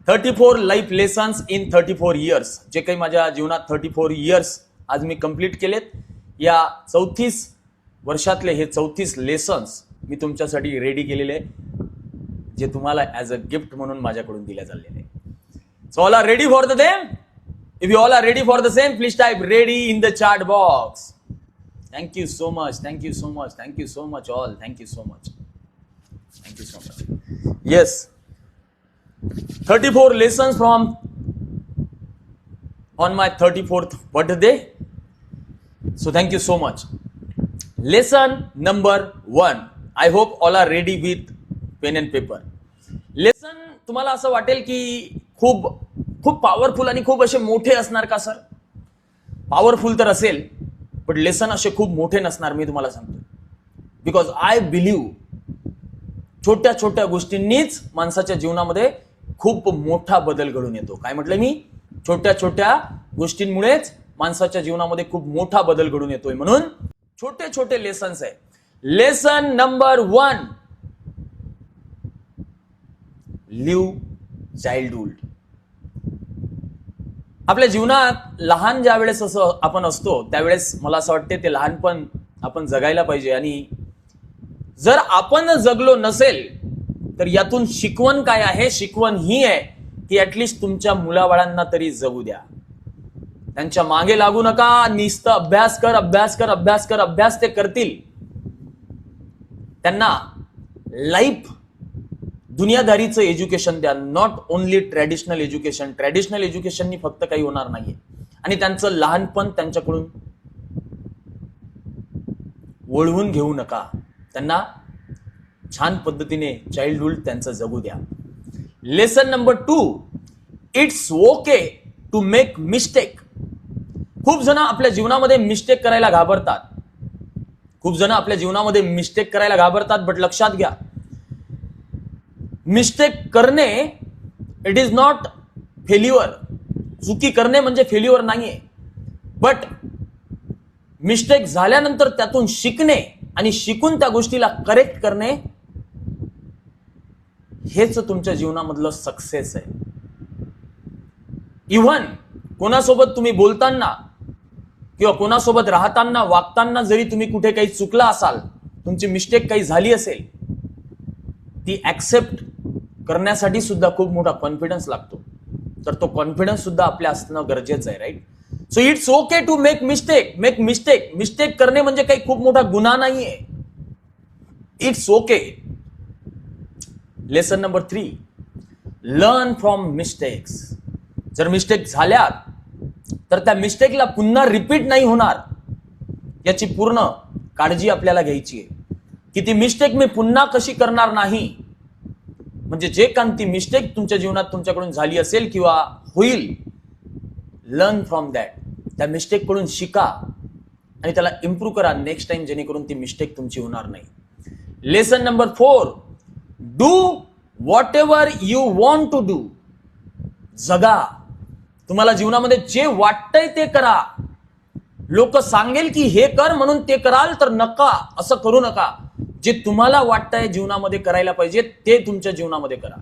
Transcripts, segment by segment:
34 life lessons in 34 years. जे काही माझ्या जीवनात 34 इयर्स आज मी कंप्लीट केलेत, या 34 वर्षातले हे 34 लेसन्स मी तुमच्यासाठी रेडी केलेले, जे तुम्हाला ऍज अ गिफ्ट म्हणून माझ्याकडून दिल्या चाललेले. So all are ready for the same? If you all are ready for the same, please type ready in the chat box. Thank you so much. Thank you so much. Thank you so much all. Thank you so much. Thank you so much. Yes. 34 lessons from on my 34th birthday. So thank you so much. Lesson number 1. I hope all are ready with pen and paper. Lesson तुम्हाला असं वाटेल की खूप powerful आणि खूप असे मोठे असणार का सर? पॉवरफुल तर असेल, पण लेसन असे खूप मोठे नसणार, मी तुम्हाला सांगतो. बिकॉज आय बिलीव्ह छोट्या छोट्या गोष्टींनीच माणसाच्या जीवनामध्ये खूप मोठा बदल घडून येतो. काय म्हटलं मी? छोट्या छोट्या गोष्टींमुळेच माणसाच्या जीवनामध्ये खूप मोठा बदल घडून येतोय. म्हणून छोटे छोटे लेसन्स आहे. Lesson number 1, live childhood. आपल्या जीवनात लहान ज्या वेळेस असं आपण असतो, त्यावेळेस मला असं वाटते ते लहानपण आपण जगायला पाहिजे. आणि जर आपण जगलो नसेल तर यातून शिकवण काय आहे? शिकवण ही आहे की ऍटलिस्ट तुमच्या मुलाबाळांना तरी जगू द्या. त्यांच्या मागे लागू नका. नुसतं अभ्यास कर, अभ्यास कर, अभ्यास कर. अभ्यास ते करतील. त्यांना लाईफ दुनियादारीचं एज्युकेशन द्या. Not only traditional education. Traditional एज्युकेशननी फक्त काही होणार नाहीये. आणि त्यांचं लहानपण त्यांच्याकडून वळवून घेऊ नका. त्यांना छान पद्धतीने चाइल्डहुड त्यांचं जगू द्या. Lesson number 2, it's okay to make mistake. खूप जण आपल्या जीवनामध्ये मिस्टेक करायला घाबरतात. बट लक्षात घ्या, मिस्टेक करणे इट इज नॉट फेल्युअर. चुकी करणे म्हणजे फेल्युअर नाहीये. बट मिस्टेक झाल्यानंतर त्यातून शिकणे आणि शिकून त्या गोष्टीला करेक्ट करणे, हेच तुमच्या जीवनामधलं सक्सेस आहे. इव्हन कोणासोबत तुम्ही बोलताना किंवा कोणासोबत राहताना, वागताना जरी तुम्ही कुठे काही चुकला असाल, तुमची मिस्टेक काही झाली असेल, ती ऍक्सेप्ट करण्यासाठी सुद्धा खूप मोठा कॉन्फिडन्स लागतो. तर तो कॉन्फिडन्स सुद्धा आपल्या असणं गरजेचं आहे. Right? So it's okay to make mistake. Mistake करणे म्हणजे काही खूप मोठा गुन्हा नाहीये. It's okay. Lesson number 3, learn from mistakes. जर मिस्टेक झाल्या तर त्या मिस्टेकला पुन्हा रिपीट नाही होणार, याची पूर्ण काळजी आपल्याला घ्यायची आहे. की ती मिस्टेक मी पुन्हा कशी करणार नाही. म्हणजे जे काम ती मिस्टेक तुमच्या जीवनात तुमच्याकडून झाली असेल किंवा होईल, लर्न फ्रॉम दॅट. त्या मिस्टेक कडून शिका आणि त्याला इम्प्रूव्ह करा नेक्स्ट टाइम, जेणेकरून ती मिस्टेक तुमची होणार नाही. Lesson number 4, do whatever you want to do. जगा. तुम्हाला जीवनामध्ये जे वाटतंय ते करा. लोक सांगेल की हे कर म्हणून ते कराल तर नका, असं करू नका. जे तुम्हाला वाटतंय जीवनामध्ये करायला पाहिजे ते तुमच्या जीवनामध्ये करा.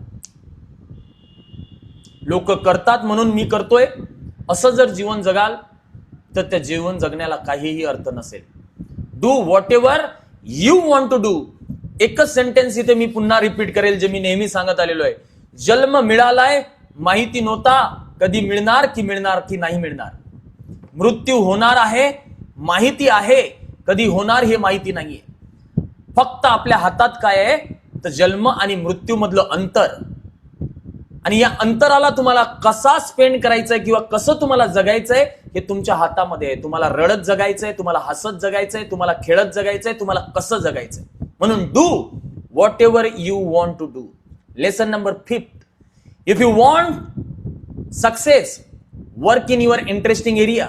लोक करतात म्हणून मी करतोय असं जर जीवन जगाल तर त्या जीवन जगण्याला काहीही अर्थ नसेल. Do whatever you want to do. एकच सेंटेन्स इथे मी पुन्हा रिपीट करेल, जे मी नेहमी सांगत आलेलो आहे. जन्म मिळालाय, माहिती नव्हता कधी मिळणार की नाही मिळणार. मृत्यू होणार आहे, माहिती आहे, कधी होणार हे माहिती नाहीये. फक्त आपल्या हातात काय आहे तर जन्म आणि मृत्यू मधलं अंतर. आणि या अंतराला तुम्हाला कसा स्पेंड करायचंय किंवा कसं तुम्हाला जगायचंय हे तुमच्या हातामध्ये आहे. तुम्हाला रडत जगायचंय, तुम्हाला हसत जगायचंय, तुम्हाला खेळत जगायचंय, तुम्हाला कसं जगायचंय. म्हणून do whatever you want to do. Lesson number 5, if you want success, work in your interesting area.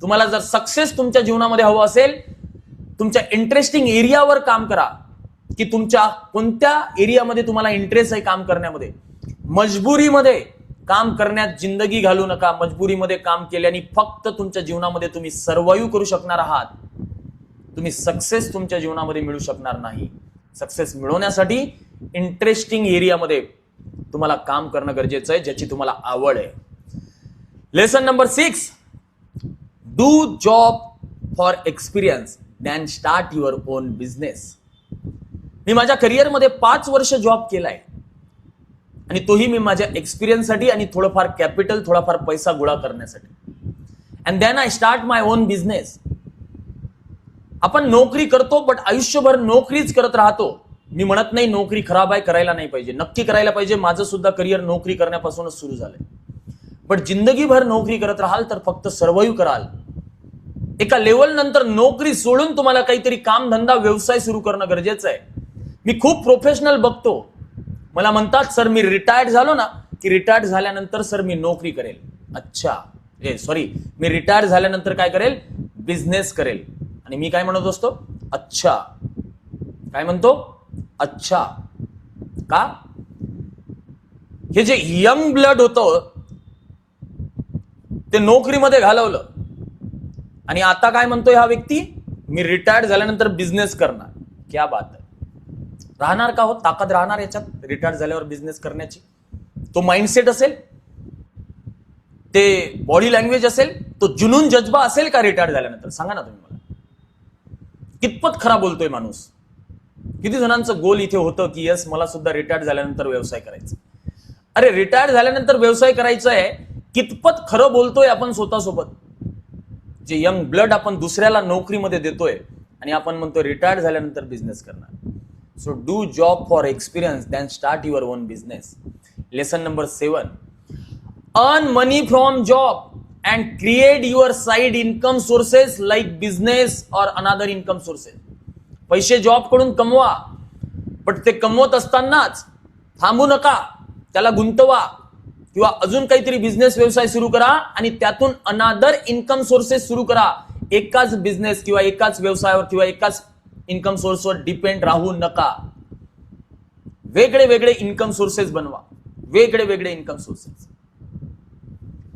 तुम्हाला जर सक्सेस तुमच्या जीवनामध्ये हवं असेल, तुमच्या इंटरेस्टिंग एरियावर काम करा. की तुमच्या कोणत्या एरियामध्ये तुम्हाला इंटरेस्ट आहे काम करण्यामध्ये. मजबुरीमध्ये काम करण्यात जिंदगी घालू नका. मजबुरीमध्ये काम केल्याने फक्त तुमच्या जीवनामध्ये तुम्ही सर्वाइव्ह करू शकणार आहात. तुम्ही सक्सेस तुमच्या जीवनामध्ये मिळू शकणार नाही. सक्सेस मिळवण्यासाठी इंटरेस्टिंग एरियामध्ये तुम्हाला काम करणं गरजेचं आहे ज्याची तुम्हाला आवड आहे. Lesson number 6, do job for experience than start your own business. मी माझ्या करिअरमध्ये 5 वर्ष जॉब केलाय आणि तोही मी माझ्या एक्सपिरियन्ससाठी आणि थोडंफार कॅपिटल, थोडाफार पैसा गोळा करण्यासाठी. And then I start my own business. आपण नोकरी करतो बट आयुष्यभर नोकरीच करत राहतो. मी म्हणत नाही नोकरी खराब आहे, करायला नाही पाहिजे, नक्की करायला पाहिजे. माझं सुद्धा करिअर नोकरी करण्यापासूनच सुरू झालंय. बट जिंदगीभर नोकरी करत राहाल तर फक्त सर्व्हाइव्ह कराल. एका लेवल नंतर नोकरी सोडून तुम्हाला काहीतरी काम, धंदा, व्यवसाय सुरू करणं गरजेचं आहे. मी खूप प्रोफेशनल बघतो, मला म्हणतात सर मी रिटायर्ड झालो ना की रिटायर्ड झाल्यानंतर सर मी नोकरी करेल. अच्छा, मी रिटायर झाल्यानंतर काय करेल? बिझनेस करेल. आणि मी काय म्हणत असतो? अच्छा. काय म्हणतो? अच्छा. का? हे जे यंग ब्लड होतं ते नोकरीमध्ये घालवलं आणि आता काय म्हणतोय हा व्यक्ती? मी रिटायर्ड झाल्यानंतर बिझनेस करणार. क्या बात आहे. राहणार का हो? ताकद राहणार याच्यात रिटायर झाल्यावर बिझनेस करण्याची? तो माइंडसेट असेल, ते बॉडी लँग्वेज असेल, तो जुनून जज्बा असेल का रिटायर झाल्यानंतर? सांगा ना तुम्ही मला. कितपत खरा बोलतोय माणूस? किती जणांचं गोल इथे होतं की यस मला सुद्धा रिटायर झाल्यानंतर व्यवसाय करायचा. अरे रिटायर झाल्यानंतर व्यवसाय करायचा आहे, कितपत खरं बोलतोय आपण स्वतःसोबत? जे यंग ब्लड आपण दुसऱ्याला नोकरीमध्ये देतोय आणि आपण म्हणतोय रिटायर झाल्यानंतर बिझनेस करणार. So do job for experience than start your own business. Lesson number 7, earn money from job and create your side income sources like business or another income sources. पैसे जॉब कडून कमवा, पण ते कमवत असतानाच थांबू नका, त्याला गुंतवा किंवा अजून काहीतरी बिझनेस व्यवसाय सुरू करा आणि त्यातून अनादर इन्कम सोर्सेस सुरू करा. एकाच बिझनेस किंवा एकाच व्यवसायावर किंवा एकाच इन्कम सोर्सवर डिपेंड राहू नका. वेगळे वेगळे इन्कम सोर्सेस बनवा, वेगळे वेगळे income sources.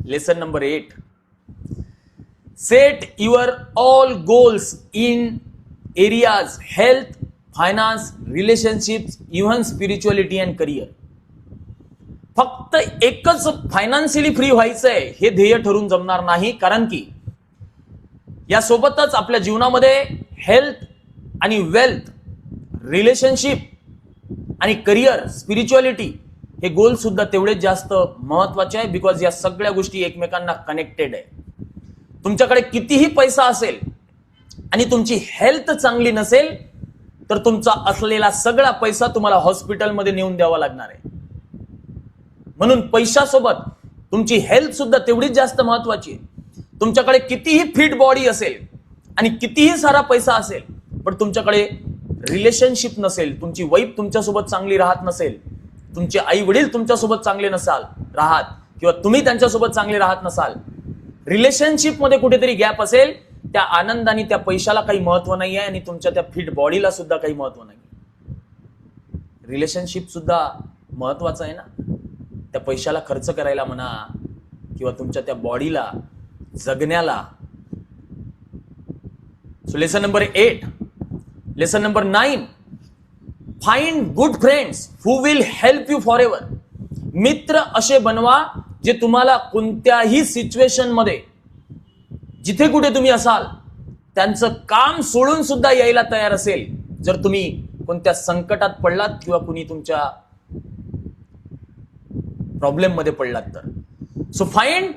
Lesson number 8, set your all goals in areas health, finance, relationships, even spirituality and career. फक्त एकच फायनान्शियली फ्री व्हायचंय हे ध्येय ठरून जमणार नाही, कारण की यासोबतच आपल्या जीवनामध्ये हेल्थ आणि वेल्थ, रिलेशनशिप आणि करिअर, स्पिरिच्युअलिटी हे गोल सुद्धा तेवढेच जास्त महत्वाचे आहे. बिकॉज या सगळ्या गोष्टी एकमेकांना कनेक्टेड आहे. तुमच्याकडे कितीही पैसा असेल आणि तुमची हेल्थ चांगली नसेल तर तुमचा असलेला सगळा पैसा तुम्हाला हॉस्पिटलमध्ये नेऊन द्यावा लागणार आहे. म्हणून पैशासोबत तुमची हेल्थ सुद्धा तेवढीच जास्त महत्वाची आहे. तुमच्याकडे कितीही फिट बॉडी असेल आणि कितीही सारा पैसा असेल, पण तुमच्याकडे रिलेशनशिप नसेल, तुमची वाईफ तुमच्यासोबत चांगली राहत नसेल, तुमचे आई वडील तुमच्यासोबत चांगले राहत किंवा तुम्ही त्यांच्यासोबत चांगले राहत नसाल, रिलेशनशिप मध्ये कुठेतरी गॅप असेल, त्या आनंदाने त्या पैशाला काही महत्व नाही आहे आणि तुमच्या त्या फिट बॉडीला सुद्धा काही महत्व नाही. रिलेशनशिप सुद्धा महत्वाचं आहे ना. त्या पैशाला खर्च करायला म्हणा किंवा तुमच्या त्या बॉडीला जगण्याला. So lesson number 8. Lesson number 9, find good friends who will help you for ever. मित्र असे बनवा जे तुम्हाला कोणत्याही सिच्युएशन मध्ये, जिथे कुठे तुम्ही असाल, त्यांचं काम सोडून सुद्धा यायला तयार असेल जर तुम्ही कोणत्या संकटात पडलात किंवा कुणी तुमच्या प्रॉब्लेम मध्ये पडलात तर. So find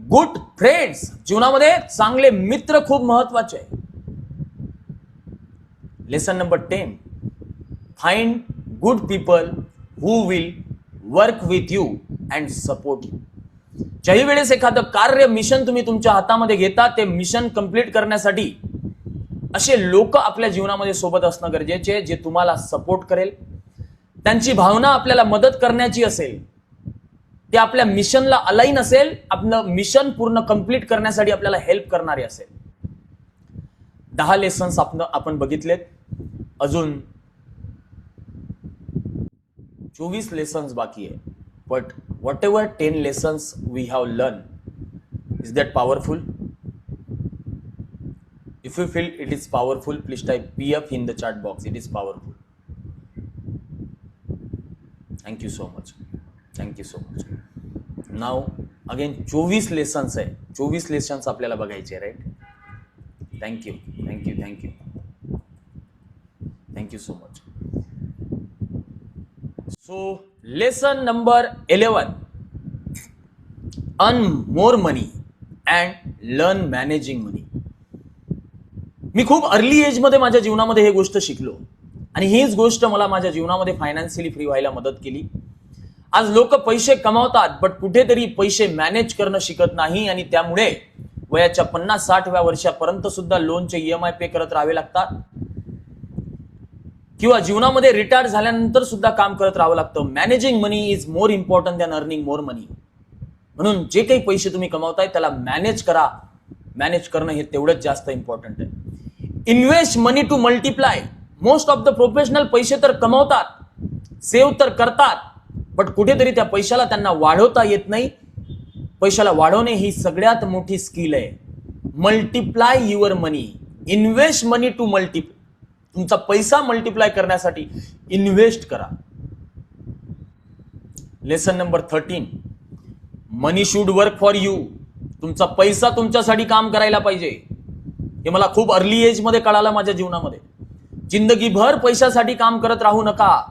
good friends. जीवनामध्ये चांगले मित्र खूप महत्वाचे आहे. Lesson number 10, find good people who will work with you and support you. ज्याही वेळेस एखादं कार्य, मिशन तुम्ही तुमच्या हातामध्ये घेता, ते मिशन कंप्लीट करण्यासाठी असे लोक आपल्या जीवनामध्ये सोबत असणं गरजेचे आहे, जे तुम्हाला सपोर्ट करेल. त्यांची भावना आपल्याला मदत करण्याची असेल, ते आपल्या मिशनला अलाइन असेल, आपलं मिशन पूर्ण कंप्लीट करण्यासाठी आपल्याला हेल्प करणारे असेल. 10 लेसन्स आपण बघितलेत. अजून 24 लेसन्स बाकी आहे. But whatever 10 lessons we have learned, is that powerful? If you feel it is powerful, please type PF in the chat box. It is powerful. Thank you so much. Thank you so much. नाव again 24 lessons आहे. 24 lessons आपल्याला बघायचे, right. Thank you thank you thank you thank you so much. So lesson number 11, earn more money and learn managing money. मी खूप early age मध्ये माझ्या जीवनामध्ये हे गोष्ट शिकलो आणि हीच गोष्ट मला माझ्या जीवनामध्ये फायनान्शियली फ्री व्हायला मदत केली. आज लोक पैसे कमावतात बट कुठेतरी पैसे मॅनेज करणं शिकत नाही आणि त्यामुळे वयाच्या 50-60व्या वर्षापर्यंत सुद्धा लोनचे EMI पे करत राहावे लागतात किंवा जीवनामध्ये रिटायर झाल्यानंतर सुद्धा काम करत राहावं लागतं. Managing money is more important than earning more money. म्हणून जे काही पैसे तुम्ही कमावताय त्याला मॅनेज करा. मॅनेज करणं हे तेवढंच जास्त इम्पॉर्टंट आहे. Invest money to multiply. Most of the professional पैसे तर कमावतात, सेव्ह तर करतात, बट कुठेतरी त्या पैशाला त्यांना वाढवता येत नाही. पैशाला वाढवणे ही सगळ्यात मोठी स्किल आहे. Multiply your money. Invest money to multiply. तुमचा पैसा मल्टिप्लाय करण्यासाठी इन्व्हेस्ट करा. Lesson number 13, money should work for you. तुमचा पैसा तुमच्यासाठी काम करायला पाहिजे. हे मला खूप अर्ली एज मध्ये कळालं माझ्या जीवनामध्ये. जिंदगीभर पैशासाठी काम करत राहू नका.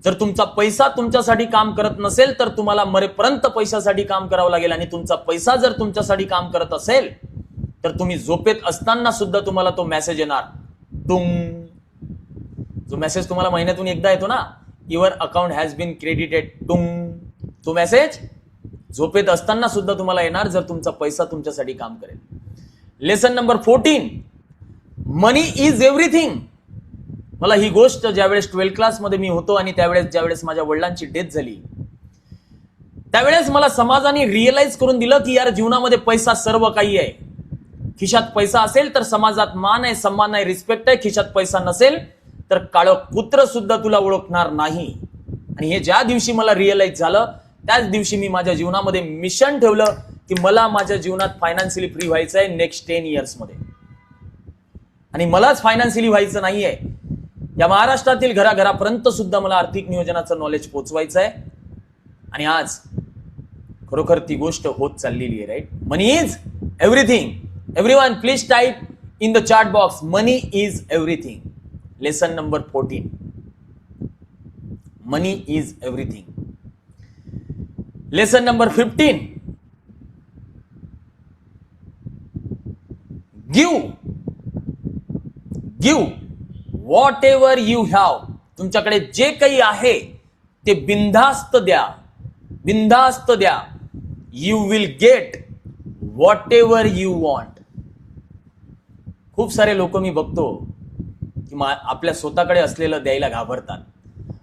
जर तुमचा पैसा तुमच्यासाठी काम करत नसेल तर तुम्हाला मरेपर्यंत पैशासाठी काम करावं लागेल. आणि तुमचा पैसा जर तुमच्यासाठी काम करत असेल तर तुम्ही झोपेत असताना सुद्धा तुम्हाला तो मेसेज येणार, टुंग. जो मेसेज तुम्हाला महिन्यातून एकदा येतो ना, your account has been credited, टुंग. तो मेसेज झोपेत असताना सुद्धा तुम्हाला येणार जर तुमचा पैसा तुमच्यासाठी काम करेल. Lesson number 14, money is everything. मला ही गोष्ट ज्यावेळेस 12th क्लासमध्ये मी होतो आणि ज्यावेळेस माझ्या वडिलांची डेथ झाली त्यावेळेस मला समाजाने रिअलाइज करून दिलं की यार जीवनामध्ये पैसा सर्व काही आहे. खिशात पैसा असेल तर समाजात मान आहे, सन्मान आहे, रिस्पेक्ट आहे. खिशात पैसा नसेल तर काळं कुत्र सुद्धा तुला ओळखणार नाही. आणि हे ज्या दिवशी मला रिअलाइज झालं त्याच दिवशी मी माझ्या जीवनामध्ये मिशन ठेवलं की मला माझ्या जीवनात फायनान्शियली फ्री व्हायचं आहे नेक्स्ट 10 इयर्स मध्ये. आणि मलाच फायनान्शियली व्हायचं नाहीये, या महाराष्ट्रातील घराघरापर्यंत सुद्धा मला आर्थिक नियोजनाचं नॉलेज पोहोचवायचं आहे. आणि आज खरोखर ती गोष्ट होत चाललेली आहे, right. Money is everything. Everyone please type in the chat box, money is everything. Lesson number 14, money is everything. Lesson number 15, give whatever you have. तुमच्याकडे जे काही आहे ते बिनधास्त द्या, बिनधास्त द्या. You will get whatever you want. खूप सारे लोक मी बघतो की आपल्या स्वतःकडे असलेलं द्यायला घाबरतात.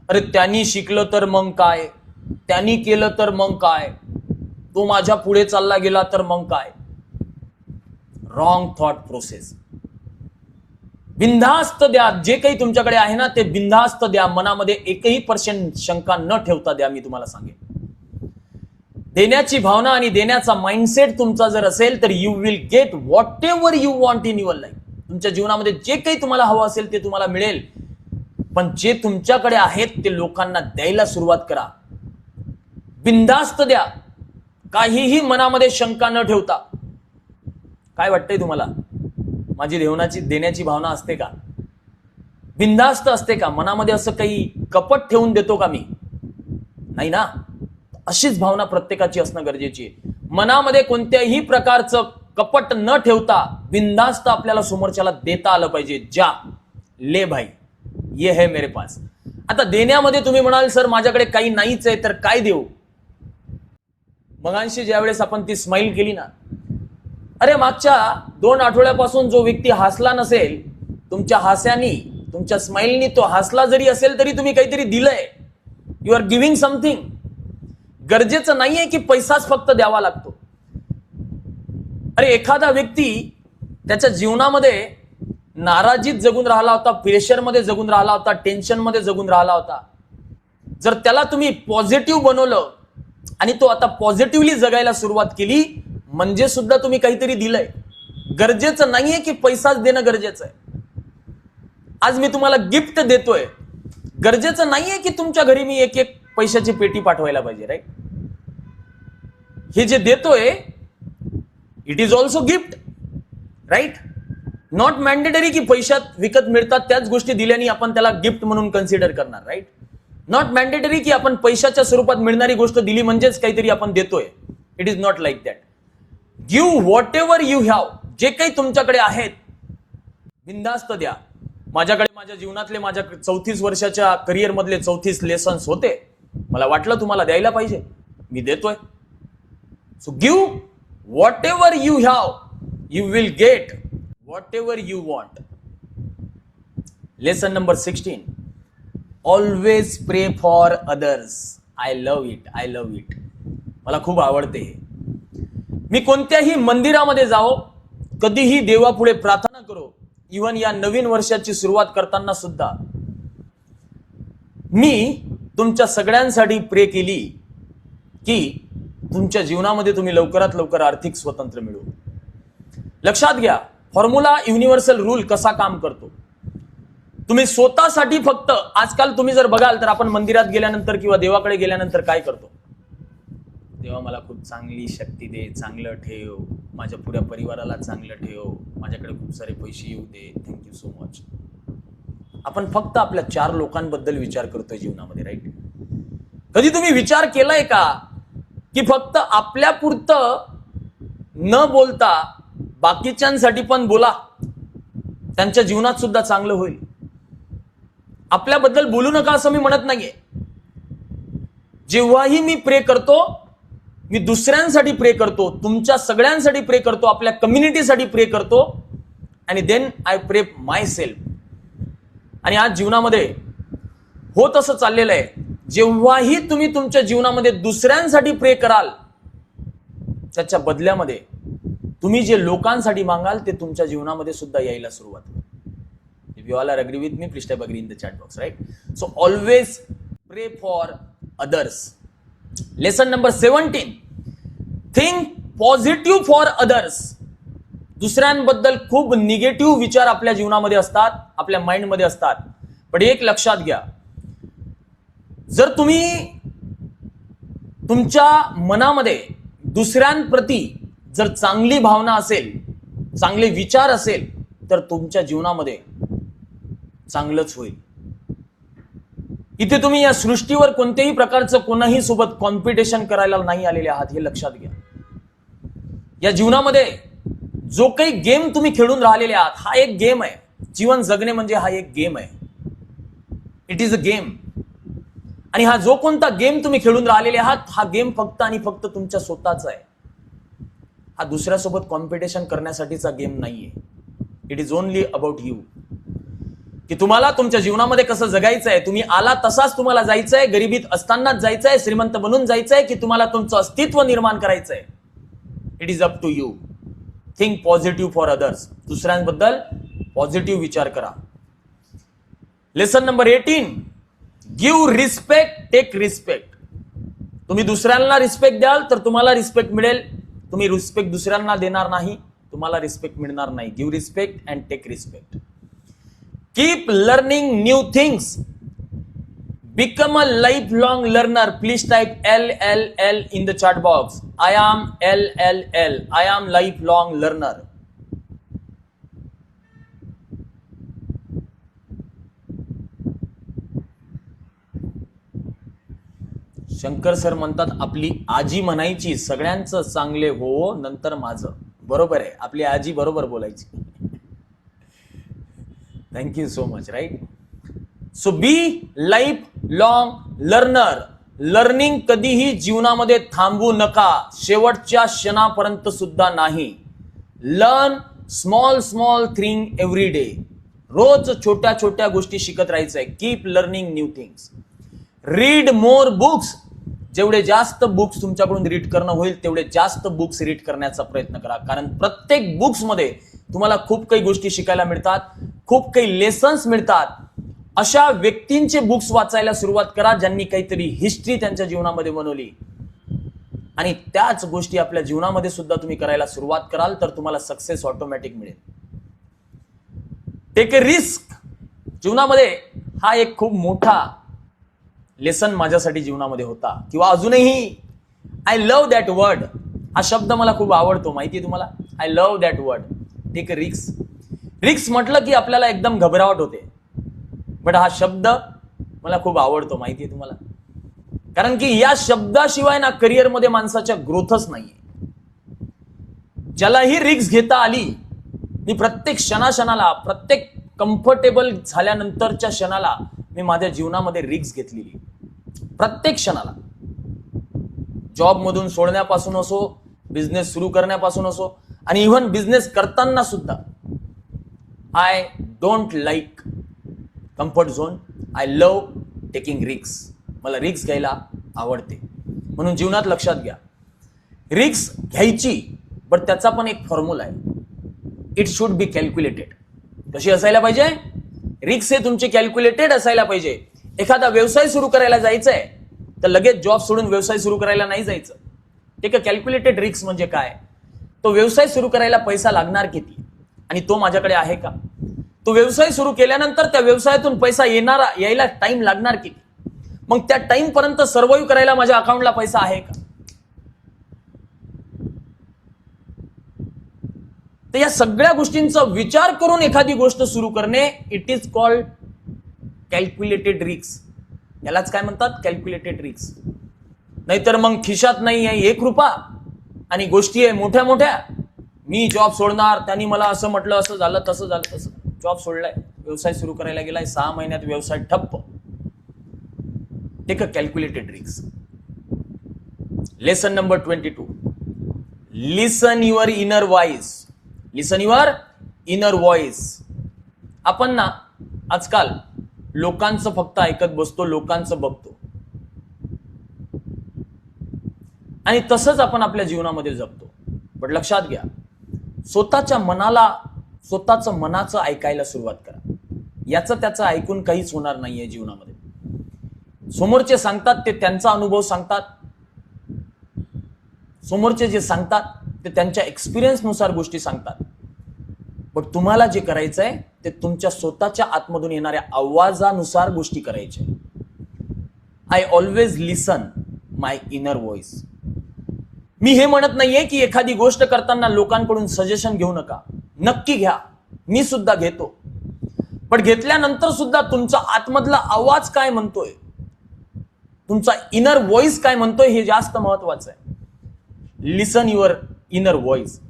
अरे त्यांनी शिकलं तर मग काय, त्यांनी केलं तर मग काय, तो माझ्या पुढे चालला गेला तर मग काय. Wrong thought process. बिनधास्त द्या. जे काही तुमच्याकडे आहे ना ते बिनधास्त द्या. मनामध्ये 1% शंका न ठेवता द्या. मी तुम्हाला सांगेन, देण्याची भावना आणि देण्याचा माइंडसेट तुमचा जर असेल तर you will get whatever you want in your life. तुमच्या जीवनामध्ये जे काही तुम्हाला हवं असेल ते तुम्हाला मिळेल. पण जे तुमच्याकडे आहेत ते लोकांना द्यायला सुरुवात करा. बिनधास्त द्या, काहीही मनामध्ये शंका न ठेवता. काय वाटतंय तुम्हाला, माझी देण्याची भावना असते का, बिनधास्त असते का? मनामध्ये असं काही कपट ठेवून देतो का मी? नाही ना. अशीच भावना प्रत्येकाची असणं गरजेची आहे. मनामध्ये कोणत्याही प्रकारचं कपट न ठेवता बिनधास्त आपल्याला समोरच्याला देता आलं पाहिजे. जा ले भाई, ये है मेरे पास. आता देण्यामध्ये तुम्ही म्हणाल सर माझ्याकडे काही नाहीच आहे तर काय देऊ. मगांशी ज्यावेळेस आपण ती स्माइल केली ना, अरे मागच्या 2 आठवड्यापासून जो व्यक्ती हसला नसेल, तुमच्या हास्यानी, तुमच्या स्माइलनी तो हसला जरी असेल तरी तुम्ही काहीतरी दिलंय. You are giving something. गरजेचं नाहीये की पैसाच फक्त द्यावा लागतो. अरे एखादा व्यक्ती त्याच्या जीवनामध्ये नाराजीत जगून राहिला होता, प्रेशरमध्ये जगून राहिला होता, टेन्शनमध्ये जगून राहिला होता. जर त्याला तुम्ही पॉझिटिव्ह बनवलं आणि तो आता पॉझिटिव्हली जगायला सुरुवात केली म्हणजे सुद्धा तुम्ही काहीतरी दिलंय. गरजेचं नाहीये की पैसाच देणं गरजेचं आहे. आज मी तुम्हाला गिफ्ट देतोय, गरजेचं नाहीये की तुमच्या घरी मी एक पैशाची पेटी पाठवायला पाहिजे, राईट? हे जे देतोय it is also gift, right? Not mandatory की पैशात विकत मिळतात त्याच गोष्टी दिल्याने आपण त्याला गिफ्ट म्हणून कन्सिडर करणार, राईट? नॉट मॅन्डेटरी की आपण पैशाच्या स्वरूपात मिळणारी गोष्ट दिली म्हणजेच काहीतरी आपण देतोय. It is not like that. Give whatever you have. जे काही तुमच्याकडे आहेत बिनधास्त द्या. माझ्याकडे माझ्या जीवनातले माझ्या 34 वर्षाच्या करिअर मधले 34 लेसन्स होते. मला वाटलं तुम्हाला द्यायला पाहिजे, मी देतोय. So give whatever you have, you will get whatever you want. Lesson number 16. Always pray for others. I love it, I love it. मला खूप आवडते हे. मी कोणत्याही मंदिरामध्ये जाओ, कधीही देवापुढे प्रार्थना करो, इव्हन या नवीन वर्षाची सुरुवात करताना सुद्धा मी तुमच्या सगळ्यांसाठी प्रे केली की तुमच्या जीवनामध्ये तुम्ही लवकरात लवकर आर्थिक स्वतंत्र मिळू. लक्षात घ्या, फॉर्म्युला युनिव्हर्सल रूल कसा काम करतो. तुम्ही स्वतःसाठी फक्त, आजकाल तुम्ही जर बघाल तर आपण मंदिरात गेल्यानंतर किंवा देवाकडे गेल्यानंतर काय करतो? देवा मला खूप चांगली शक्ती दे, चांगलं ठेव, माझ्या पुऱ्या परिवाराला चांगलं ठेव, माझ्याकडे खूप सारे पैसे येऊ दे, थँक्यू सो मच. आपण फक्त आपल्या 4 लोकांबद्दल विचार करतोय जीवनामध्ये, राईट? कधी तुम्ही विचार केलाय का की फक्त आपल्या पुरतं न बोलता बाकीच्यांसाठी पण बोला, त्यांच्या जीवनात सुद्धा चांगलं होईल. आपल्याबद्दल बोलू नका असं मी म्हणत नाहीये. जेव्हाही मी प्रे करतो, मी दुसऱ्यांसाठी प्रे करतो, तुमच्या सगळ्यांसाठी प्रे करतो, आपल्या कम्युनिटीसाठी प्रे करतो, आणि देन आय प्रे माय सेल्फ. आणि आज जीवनामध्ये होत असं चाललेलं आहे, जेव्हाही तुम्ही तुमच्या जीवनामध्ये दुसऱ्यांसाठी प्रे कराल, त्याच्या बदल्यामध्ये तुम्ही जे लोकांसाठी मागाल ते तुमच्या जीवनामध्ये सुद्धा यायला सुरुवात होईल. If you all are agree with me, please type agree in the chat box, right? So always pray for others. Lesson number 17. Think positive for others. दुसऱ्यांबद्दल खूप निगेटिव्ह विचार आपल्या जीवनामध्ये असतात, आपल्या माइंडमध्ये असतात. पण एक लक्षात घ्या, जर तुम्ही तुमच्या मनामध्ये दुसऱ्यांप्रती जर चांगली भावना असेल, चांगले विचार असेल, तर तुमच्या जीवनामध्ये चांगलंच होईल. इथे तुम्ही या सृष्टीवर कोणत्याही प्रकारचं कोणाही सोबत कॉम्पिटिशन करायला नाही आलेले आहात, हे लक्षात घ्या. या जीवनामध्ये जो काही गेम तुम्ही खेळून राहिलेले आहात, हा एक गेम आहे. जीवन जगणे म्हणजे हा एक गेम आहे. It is a game. आणि हा जो कोणता गेम तुम्ही खेळून राहिलेले आहात, हा गेम फक्त आणि फक्त तुमच्या स्वतःचा आहे. हा दुसऱ्यासोबत कॉम्पिटिशन करण्यासाठीचा गेम नाहीये. It is only about you. की तुम्हाला तुमच्या जीवनामध्ये कसं जगायचं आहे, तुम्ही आला तसाच तुम्हाला जायचं आहे, गरिबीत असतानाच जायचं आहे, श्रीमंत बनून जायचं आहे, की तुम्हाला तुमचं अस्तित्व निर्माण करायचं आहे. It is up to you. Think positive for others. दुसऱ्यांबद्दल पॉझिटिव्ह विचार करा. Lesson number 18. Give respect, take respect. तुम्ही दुसऱ्यांना रिस्पेक्ट द्याल तर तुम्हाला रिस्पेक्ट मिळेल. तुम्ही रिस्पेक्ट दुसऱ्यांना देणार नाही, तुम्हाला रिस्पेक्ट मिळणार नाही. Give respect and take respect. Keep learning new things. Become a lifelong learner. Please type LLL in the chat box. I am LLL. I am lifelong learner. Shankar sir म्हणतात, आपली आजी म्हणायची सगळ्यांचं चांगले हो, नंतर माझं. बरोबर आहे, आपली आजी बरोबर बोलायची. Thank you so much, right? So be lifelong learner. Learning कधीही जीवनामध्ये थांबवू नका, शेवटच्या क्षणापर्यंत सुद्धा नाही. Learn small thing every day. रोज छोट्या छोट्या गोष्टी शिकत राहायचंय. Keep learning new things. Read more books. जेवढे जास्त बुक्स तुमच्याकडून रीड करणं होईल, तेवढे जास्त बुक्स रीड करण्याचा प्रयत्न करा. कारण प्रत्येक बुक्स मध्ये तुम्हाला खूप काही गोष्टी शिकायला मिळतात, खूप काही लेसन्स मिळतात. अशा व्यक्तींचे बुक्स वाचायला सुरुवात करा, ज्यांनी काहीतरी हिस्ट्री त्यांच्या जीवनामध्ये बनवली. आणि त्याच गोष्टी आपल्या जीवनामध्ये सुद्धा तुम्ही करायला सुरुवात कराल तर तुम्हाला सक्सेस ऑटोमॅटिक मिळेल. Take a risk. जीवनामध्ये हा एक खूप मोठा लेसन माझ्यासाठी जीवनामध्ये होता किंवा अजूनही आय लव्ह दॅट वर्ड. हा शब्द मला खूप आवडतो, माहिती आहे तुम्हाला. I love that word. Take a रिक्स. रिक्स म्हटलं की आपल्याला एकदम घबरावट होते, बट हा शब्द मला खूप आवडतो, माहिती आहे तुम्हाला. कारण की या शब्दाशिवाय ना करिअरमध्ये माणसाच्या ग्रोथच नाहीये. ज्यालाही रिक्स घेता आली, मी प्रत्येक क्षणाला, प्रत्येक कम्फर्टेबल झाल्यानंतरच्या क्षणाला मी माझ्या जीवनामध्ये रिक्स घेतलेली. प्रत्येक क्षणाला, जॉब मधून सोडण्यापासून असो, बिझनेस सुरू करण्यापासून असो, आणि इव्हन बिझनेस करताना सुद्धा I don't like comfort zone. I love taking रिक्स. मला रिक्स घ्यायला आवडते. म्हणून जीवनात लक्षात घ्या, रिक्स घ्यायची, बट त्याचा पण एक फॉर्म्युला आहे. It should be calculated. कशी असायला पाहिजे? रिक्स हे तुमचे कॅल्क्युलेटेड असायला पाहिजे. एखादा व्यवसाय सुरू करायला जायचंय तर लगेच जॉब सोडून व्यवसाय सुरू करायला नाही जायचं. ठीक आहे, कॅल्क्युलेटेड रिक्स म्हणजे काय? तो व्यवसाय सुरू करायला पैसा लागणार किती आणि तो माझ्याकडे आहे का? तो व्यवसाय सुरू केल्यानंतर त्या व्यवसायातून पैसा यायला टाइम लागणार किती? मग त्या टाइम पर्यंत सर्वाइव्ह करायला माझ्या अकाउंटला पैसा आहे का? तर या सगळ्या गोष्टींचा विचार करून एखादी गोष्ट सुरू करणे, इट इज कॉल्ड कॅल्क्युलेटेड रिक्स. यालाच काय म्हणतात? कॅल्क्युलेटेड रिक्स. नाहीतर मग खिशात नाही आहे 1 रुपया आणि गोष्टी आहे मोठ्या मोठ्या, मी जॉब सोडणार, त्यांनी मला असं म्हटलं, असं झालं, तसं झालं, तसं. जॉब सोडलाय, व्यवसाय सुरू करायला गेलाय, 6 महिन्यात व्यवसाय ठप्प. टेक अ कॅल्क्युलेटेड रिक्स. Lesson number 22. Listen your inner voice. Listen your inner voice. आपण ना आजकाल लोकांचं फक्त ऐकत बसतो, लोकांचं बघतो, आणि तसंच आपण आपल्या जीवनामध्ये जगतो. पण लक्षात घ्या, स्वतःच्या स्वतःचं मनाचं ऐकायला सुरुवात करा. याचं त्याचं ऐकून काहीच होणार नाहीये जीवनामध्ये. समोरचे सांगतात ते त्यांचा अनुभव सांगतात, समोरचे जे सांगतात ते त्यांच्या एक्सपिरियन्सनुसार गोष्टी सांगतात. पण तुम्हाला जे करायचंय ते तुमच्या स्वतःच्या आतमधून येणाऱ्या आवाजानुसार गोष्टी करायच्या. I always listen my inner voice. मी हे म्हणत नाहीये की एखादी गोष्ट करताना लोकांकडून सजेशन घेऊ नका. नक्की घ्या, मी सुद्धा घेतो. पण घेतल्यानंतर सुद्धा तुमचा आतमधला आवाज काय म्हणतोय, तुमचा इनर व्हॉइस काय म्हणतोय, हे जास्त महत्वाचं आहे. Listen your inner voice.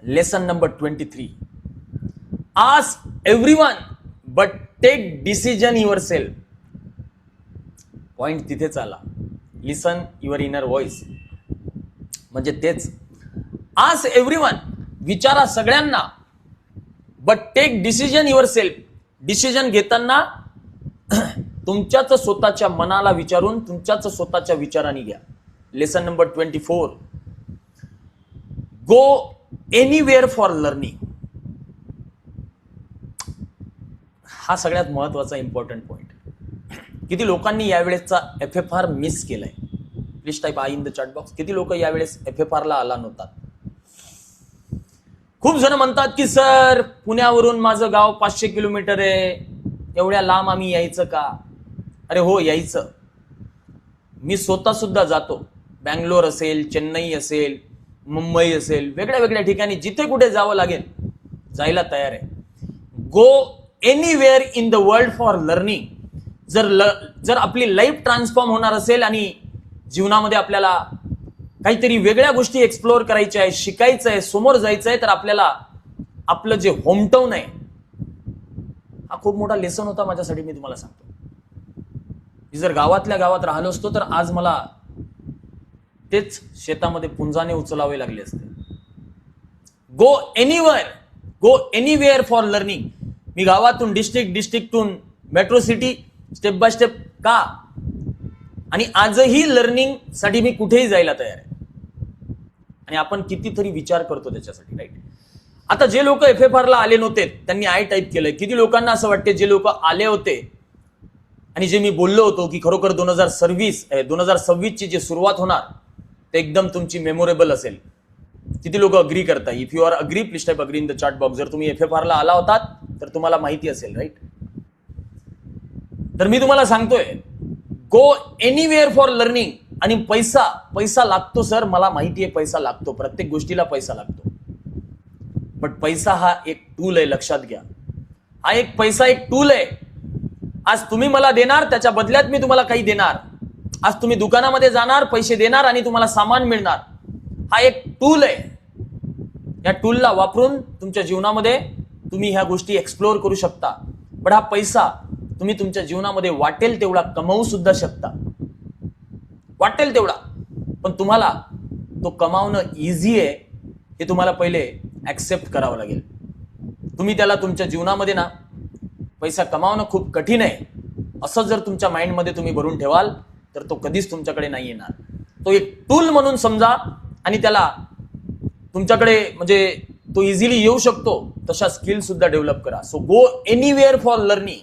Lesson number 23. Ask everyone but take decision yourself. Point तिथेच आला. लिसन युअर इनर व्हॉइस म्हणजे तेच. आस्क एव्हरीवन, विचारा सगळ्यांना, but take decision yourself. Decision घेताना तुमच्याच स्वतःच्या मनाला विचारून, तुमच्याच स्वतःच्या विचाराने घ्या. Lesson number 24. Go anywhere for learning. हा सगळ्यात महत्वाचा इम्पॉर्टंट पॉइंट. किती लोकांनी यावेळेसचा FFR मिस केलाय? Please type I in the chat box. किती लोक यावेळेस FFR ला आला नव्हतात? खूप जण म्हणतात की सर, पुण्यावरून माझं गाव 500 किलोमीटर आहे, एवढ्या लांब आम्ही यायचं का? अरे हो, यायचं. मी स्वतः सुद्धा जातो. बँगलोर असेल, चेन्नई असेल, मुंबई असेल, वेगळ्या वेगळ्या ठिकाणी जिथे कुठे जावं लागेल जायला तयार आहे. Go anywhere in the world for learning. जर आपली लाईफ ट्रान्सफॉर्म होणार असेल आणि जीवनामध्ये आपल्याला काहीतरी वेगळ्या गोष्टी एक्सप्लोअर करायच्या आहे, शिकायचं आहे, समोर जायचं आहे, तर आपल्याला आपलं जे होमटाऊन आहे, हा खूप मोठा लेसन होता माझ्यासाठी. मी तुम्हाला सांगतो, मी जर गावातल्या गावात राहिलो असतो तर आज मला तेच शेतामध्ये पुंजाने उचलावे लागले असते. Go anywhere for learning. मी गावातून डिस्ट्रिक्टून metro city step by step का, आणि आजही लर्निंग साठी मी कुठेही जायला तयार आहे. आणि आपण कितीतरी विचार करतो त्याच्यासाठी, राईट? आता जे लोक FFR ला आले नव्हते त्यांनी आय टाईप केलंय. किती लोकांना असं वाटते जे लोक आले होते आणि जे मी बोललो होतो की खरोखर 2026 ची जी सुरुवात होणार ते एकदम तुमची मेमोरेबल असेल? किती लोक अग्री करताय? If you are agree, please type agree in the chat box. जर तुम्ही FFR ला आला होतात तर तुम्हाला माहिती असेल, राईट? तर मी तुम्हाला सांगतोय गो एनिवेअर फॉर लर्निंग. आणि पैसा लागतो सर, मला माहिती आहे पैसा लागतो, प्रत्येक गोष्टीला पैसा लागतो. पण पैसा हा एक टूल आहे, लक्षात घ्या. हा एक पैसा एक टूल आहे. आज तुम्ही मला देणार, त्याच्या बदल्यात मी तुम्हाला काही देणार. आज तुम्ही दुकानामध्ये जाणार, पैसे देणार आणि तुम्हाला सामान मिळणार. हा एक टूल आहे. या टूलला वापरून तुमच्या जीवनामध्ये तुम्ही ह्या गोष्टी एक्सप्लोर करू शकता. पण हा पैसा तुम्ही तुमच्या जीवनामध्ये वाटेल तेवढा कमवू सुद्धा शकता, वाटेल तेवढा. पण तुम्हाला तो कमावणं इझी आहे हे तुम्हाला पहिले ऍक्सेप्ट करावं लागेल. तुम्ही त्याला तुमच्या जीवनामध्ये ना, पैसा कमावणं खूप कठीण आहे असं जर तुमच्या माइंडमध्ये तुम्ही भरून ठेवाल तर तो कधीच तुमच्याकडे नाही येणार. तो एक टूल म्हणून समजा आणि त्याला तुमच्याकडे म्हणजे तो इझिली येऊ शकतो तशा स्किल सुद्धा डेव्हलप करा. So go anywhere for learning.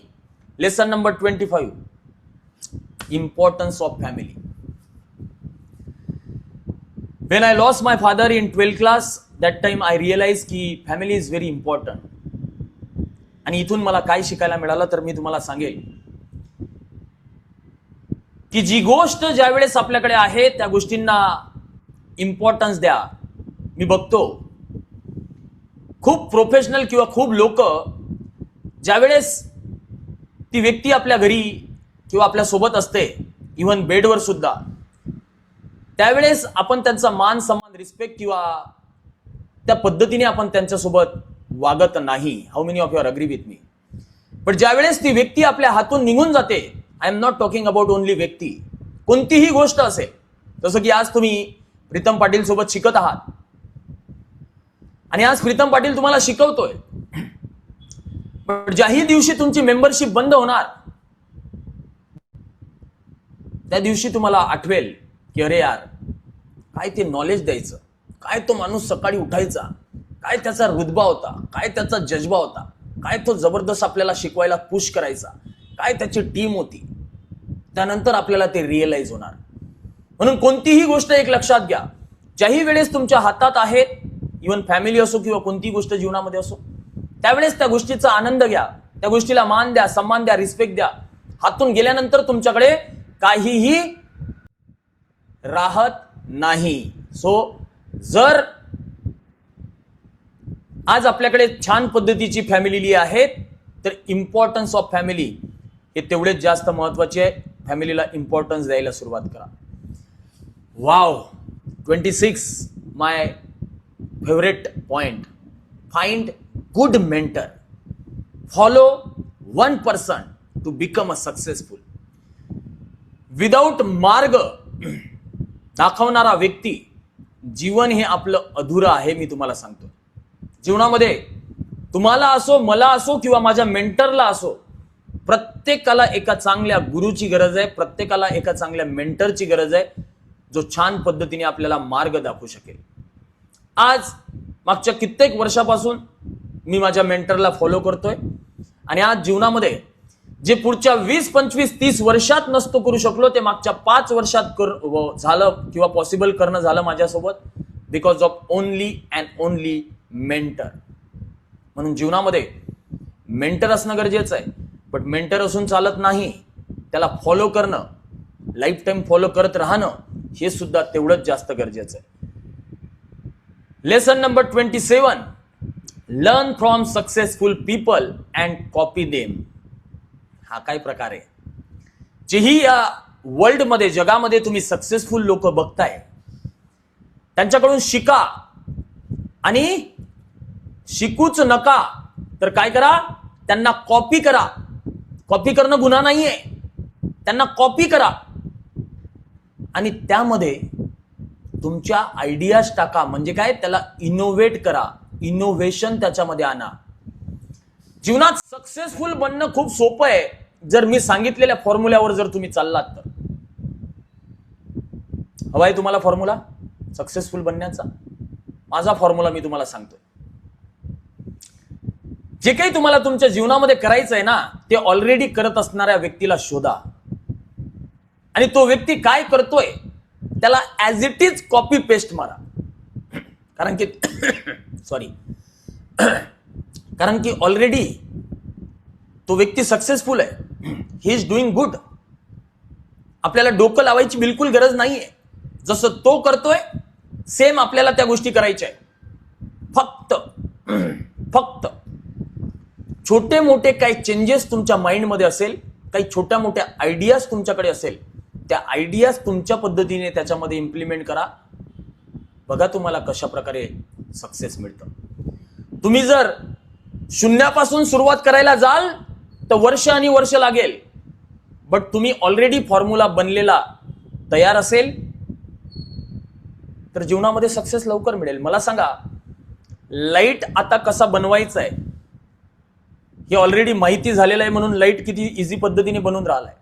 Lesson number 25, importance of family. When I lost my father in 12th class, that time I realized की family is very important. आणि इथून मला काय शिकायला मिळालं तर मी तुम्हाला सांगेल की जी गोष्ट ज्या वेळेस आपल्याकडे आहे त्या गोष्टींना इम्पॉर्टन्स द्या. मी बघतो खूप प्रोफेशनल किंवा खूप लोक ज्या वेळेस ती व्यक्ती आपल्या घरी किंवा आपल्या सोबत असते, इव्हन बेडवर सुद्धा, त्यावेळेस आपण त्यांचा मान सन्मान रिस्पेक्ट किंवा त्या पद्धतीने आपण त्यांच्यासोबत वागत नाही. How many of you are agree with me? पण ज्यावेळेस ती व्यक्ती आपल्या हातून निघून जाते, I am not talking about only व्यक्ती, कोणतीही गोष्ट असेल, जसं की आज तुम्ही प्रीतम पाटील सोबत शिकत आहात आणि आज प्रीतम पाटील तुम्हाला शिकवतोय, पण ज्याही दिवशी तुमची मेंबरशिप बंद होणार त्या दिवशी तुम्हाला आठवेल की अरे यार, काय ते नॉलेज द्यायचं, काय तो माणूस सकाळी उठायचा, काय त्याचा रुतबा होता, काय त्याचा जज्बा होता, काय तो जबरदस्त आपल्याला शिकवायला पुश करायचा, काय त्याची टीम होती. त्यानंतर आपल्याला ते रिअलाइज होणार. म्हणून कोणतीही गोष्ट एक लक्षात घ्या, ज्याही वेळेस तुमच्या हातात आहेत, इव्हन फॅमिली असो किंवा कोणतीही गोष्ट जीवनामध्ये असो, त्यावेळेस त्या गोष्टीचा आनंद घ्या, त्या गोष्टीला मान द्या, सन्मान द्या, रिस्पेक्ट द्या. हातून गेल्यानंतर तुमच्याकडे काहीही राहत नाही. सो जर आज आपल्याकडे छान पद्धतीची फॅमिली आहेत तर इम्पॉर्टन्स ऑफ फॅमिली हे तेवढेच जास्त महत्वाचे आहे. फॅमिलीला इम्पॉर्टन्स द्यायला सुरुवात करा. Wow, 26 my favourite point. Find good mentor. Follow one person to become a successful. Without मार्ग दाखवणारा व्यक्ती, जीवन हे आपलं अधुरं आहे. मी तुम्हाला सांगतो, जीवनामध्ये तुम्हाला असो, मला असो किंवा माझ्या मेंटरला असो, प्रत्येकाला एका चांगल्या गुरुची गरज आहे, प्रत्येकाला एका चांगल्या मेंटरची गरज आहे, जो छान पद्धतीने आपल्याला मार्ग दाखवू शकेल. आज मागच्या कित्येक वर्षापासून मी माझ्या मेंटरला फॉलो करतोय आणि आज जीवनामध्ये जे पुढच्या 20, 25, 30 वर्षात नसतो करू शकलो ते मागच्या 5 वर्षात झालं किंवा पॉसिबल करणं झालं माझ्यासोबत, because of only and only mentor. म्हणून जीवनामध्ये मेंटर असणं गरजेचं आहे, पण मेंटर असून चालत नाही, त्याला फॉलो करणं, लाईफ टाईम फॉलो करत राहणं हे सुद्धा तेवढंच जास्त गरजेचं आहे. Lesson number 27, learn from successful people and copy them. हा काय प्रकार आहे? जेही या वर्ल्डमध्ये, जगामध्ये तुम्ही सक्सेसफुल लोक बघताय त्यांच्याकडून शिका आणि शिकूच नका तर काय करा, त्यांना कॉपी करा. कॉपी करणं गुन्हा नाहीये, त्यांना कॉपी करा आणि त्यामध्ये तुमच्या आयडियाज टाका. म्हणजे काय, त्याला इनोव्हेट करा, इनोव्हेशन त्याच्यामध्ये आणा. जीवनात सक्सेसफुल बनणं खूप सोपं आहे जर मी सांगितलेल्या फॉर्म्युल्यावर जर तुम्ही चाललात तर. हवाय तुम्हाला फॉर्म्युला सक्सेसफुल बनण्याचा? माझा फॉर्म्युला मी तुम्हाला सांगतोय. जे काही तुम्हाला तुमच्या जीवनामध्ये करायचं आहे ना, ते ऑलरेडी करत असणाऱ्या व्यक्तीला शोधा आणि तो व्यक्ती काय करतोय त्याला as it is copy paste मारा. कारण की कारण की ऑलरेडी तो व्यक्ती सक्सेसफुल आहे, ही इज डुईंग गुड. आपल्याला डोकं लावायची बिलकुल गरज नाहीये. जसं तो करतोय सेम आपल्याला त्या गोष्टी करायच्या आहे. फक्त छोटे मोठे काही चेंजेस तुमच्या माइंडमध्ये असेल, काही छोट्या मोठ्या आयडियाज तुमच्याकडे असेल, त्या आयडियाज तुमच्या पद्धतीने त्याच्यामध्ये इम्प्लिमेंट करा. बघा तुम्हाला कशा प्रकारे सक्सेस मिळतं. तुम्ही जर शून्यापासून सुरुवात करायला जाल तर वर्ष आणि वर्ष लागेल. बट तुम्ही ऑलरेडी फॉर्म्युला बनलेला तयार असेल तर जीवनामध्ये सक्सेस लवकर मिळेल. मला सांगा, लाईट आता कसा बनवायचा आहे हे ऑलरेडी माहिती झालेलं आहे म्हणून लाईट किती इझी पद्धतीने बनवून राहिलाय.